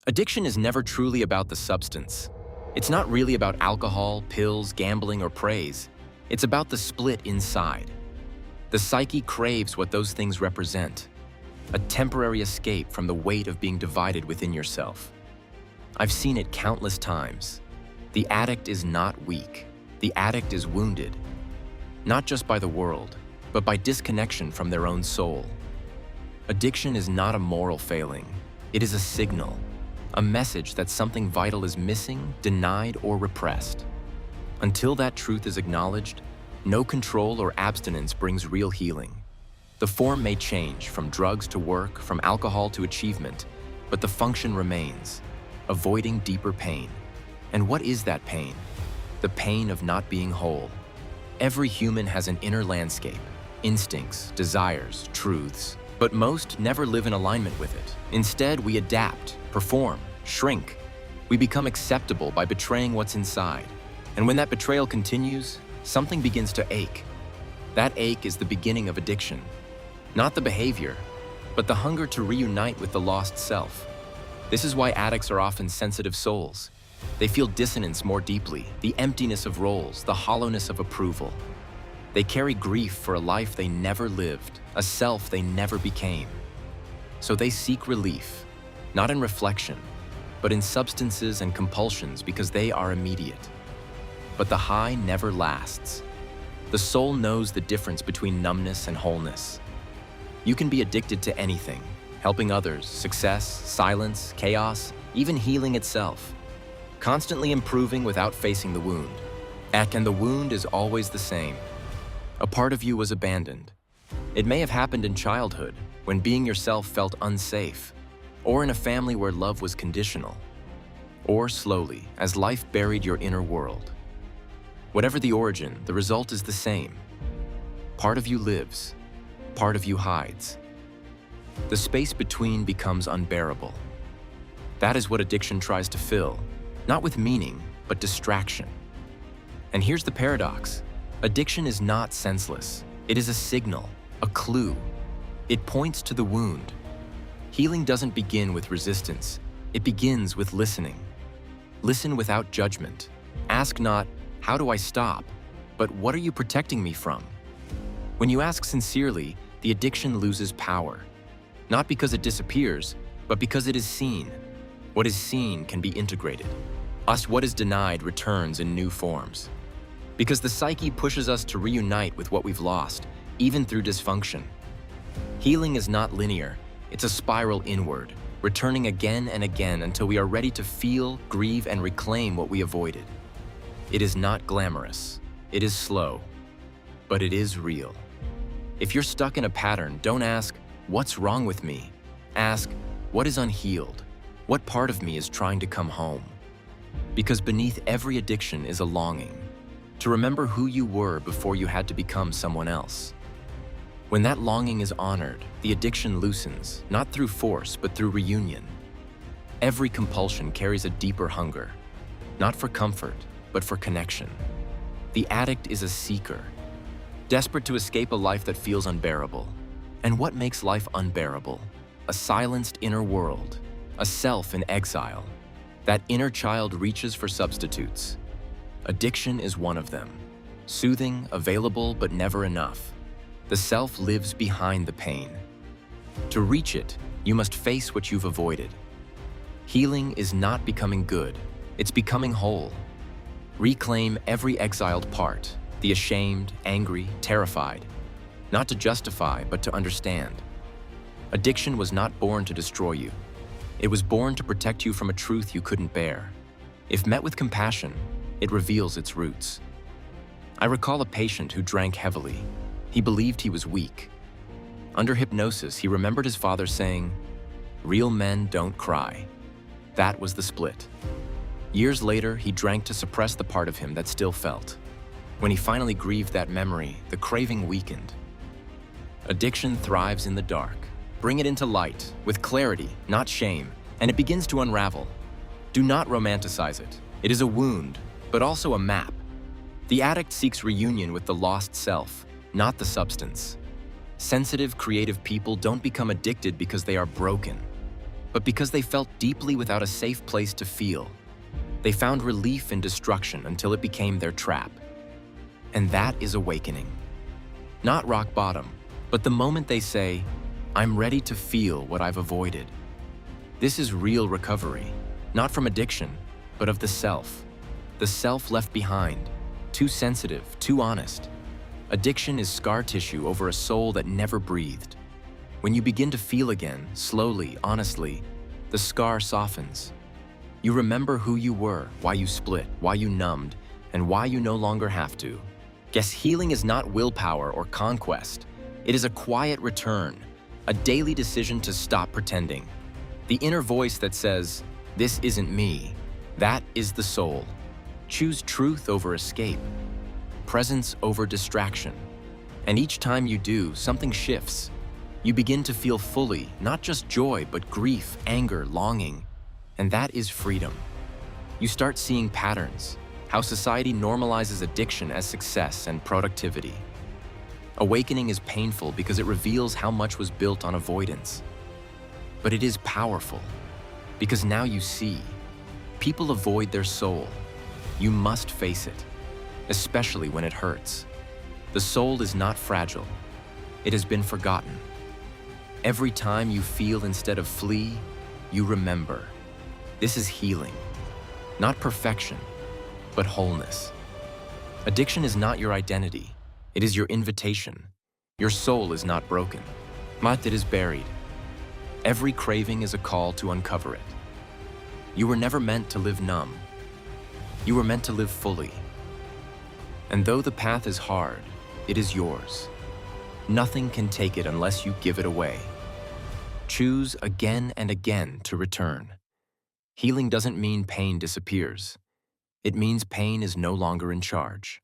Addiction is never truly about the substance. It's not really about alcohol, pills, gambling, or praise. It's about the split inside. The psyche craves what those things represent, a temporary escape from the weight of being divided within yourself. I've seen it countless times. The addict is not weak. The addict is wounded, not just by the world, but by disconnection from their own soul. Addiction is not a moral failing. It is a signal, a message that something vital is missing, denied, or repressed. Until that truth is acknowledged, no control or abstinence brings real healing. The form may change from drugs to work, from alcohol to achievement, but the function remains, avoiding deeper pain. And what is that pain? The pain of not being whole. Every human has an inner landscape, instincts, desires, truths, but most never live in alignment with it. Instead, we adapt, perform, shrink. We become acceptable by betraying what's inside. And when that betrayal continues, something begins to ache. That ache is the beginning of addiction. Not the behavior, but the hunger to reunite with the lost self. This is why addicts are often sensitive souls. They feel dissonance more deeply, the emptiness of roles, the hollowness of approval. They carry grief for a life they never lived, a self they never became. So they seek relief, not in reflection, but in substances and compulsions because they are immediate. But the high never lasts. The soul knows the difference between numbness and wholeness. You can be addicted to anything, helping others, success, silence, chaos, even healing itself. Constantly improving without facing the wound. And the wound is always the same. A part of you was abandoned. It may have happened in childhood, when being yourself felt unsafe, or in a family where love was conditional, or slowly, as life buried your inner world. Whatever the origin, the result is the same. Part of you lives, part of you hides. The space between becomes unbearable. That is what addiction tries to fill, not with meaning, but distraction. And here's the paradox. Addiction is not senseless. It is a signal, a clue. It points to the wound. Healing doesn't begin with resistance. It begins with listening. Listen without judgment. Ask not, how do I stop? But what are you protecting me from? When you ask sincerely, the addiction loses power. Not because it disappears, but because it is seen. What is seen can be integrated. What is denied returns in new forms. Because the psyche pushes us to reunite with what we've lost, even through dysfunction. Healing is not linear. It's a spiral inward, returning again and again until we are ready to feel, grieve, and reclaim what we avoided. It is not glamorous. It is slow. But it is real. If you're stuck in a pattern, don't ask, what's wrong with me? Ask, what is unhealed? What part of me is trying to come home? Because beneath every addiction is a longing to remember who you were before you had to become someone else. When that longing is honored, the addiction loosens, not through force, but through reunion. Every compulsion carries a deeper hunger, not for comfort, but for connection. The addict is a seeker, desperate to escape a life that feels unbearable. And what makes life unbearable? A silenced inner world, a self in exile. That inner child reaches for substitutes. Addiction is one of them. Soothing, available, but never enough. The self lives behind the pain. To reach it, you must face what you've avoided. Healing is not becoming good, it's becoming whole. Reclaim every exiled part, the ashamed, angry, terrified. Not to justify, but to understand. Addiction was not born to destroy you. It was born to protect you from a truth you couldn't bear. If met with compassion, it reveals its roots. I recall a patient who drank heavily. He believed he was weak. Under hypnosis, he remembered his father saying, "Real men don't cry." That was the split. Years later, he drank to suppress the part of him that still felt. When he finally grieved that memory, the craving weakened. Addiction thrives in the dark. Bring it into light, with clarity, not shame, and it begins to unravel. Do not romanticize it. It is a wound, but also a map. The addict seeks reunion with the lost self, not the substance. Sensitive, creative people don't become addicted because they are broken. but because they felt deeply without a safe place to feel. They found relief in destruction until it became their trap. And that is awakening. Not rock bottom, but the moment they say, "I'm ready to feel what I've avoided." This is real recovery, not from addiction, but of the self left behind, too sensitive, too honest. Addiction is scar tissue over a soul that never breathed. When you begin to feel again, slowly, honestly, the scar softens. You remember who you were, why you split, why you numbed, and why you no longer have to. Guess healing is not willpower or conquest. It is a quiet return, a daily decision to stop pretending. The inner voice that says, "This isn't me," that is the soul. Choose truth over escape, presence over distraction. And each time you do, something shifts. You begin to feel fully, not just joy, but grief, anger, longing. And that is freedom. You start seeing patterns, how society normalizes addiction as success and productivity. Awakening is painful because it reveals how much was built on avoidance. But it is powerful, because now you see. People avoid their soul. You must face it, especially when it hurts. The soul is not fragile. It has been forgotten. Every time you feel instead of flee, you remember. This is healing, not perfection, but wholeness. Addiction is not your identity. It is your invitation. Your soul is not broken. It is buried. Every craving is a call to uncover it. You were never meant to live numb. You were meant to live fully. And though the path is hard, it is yours. Nothing can take it unless you give it away. Choose again and again to return. Healing doesn't mean pain disappears. It means pain is no longer in charge.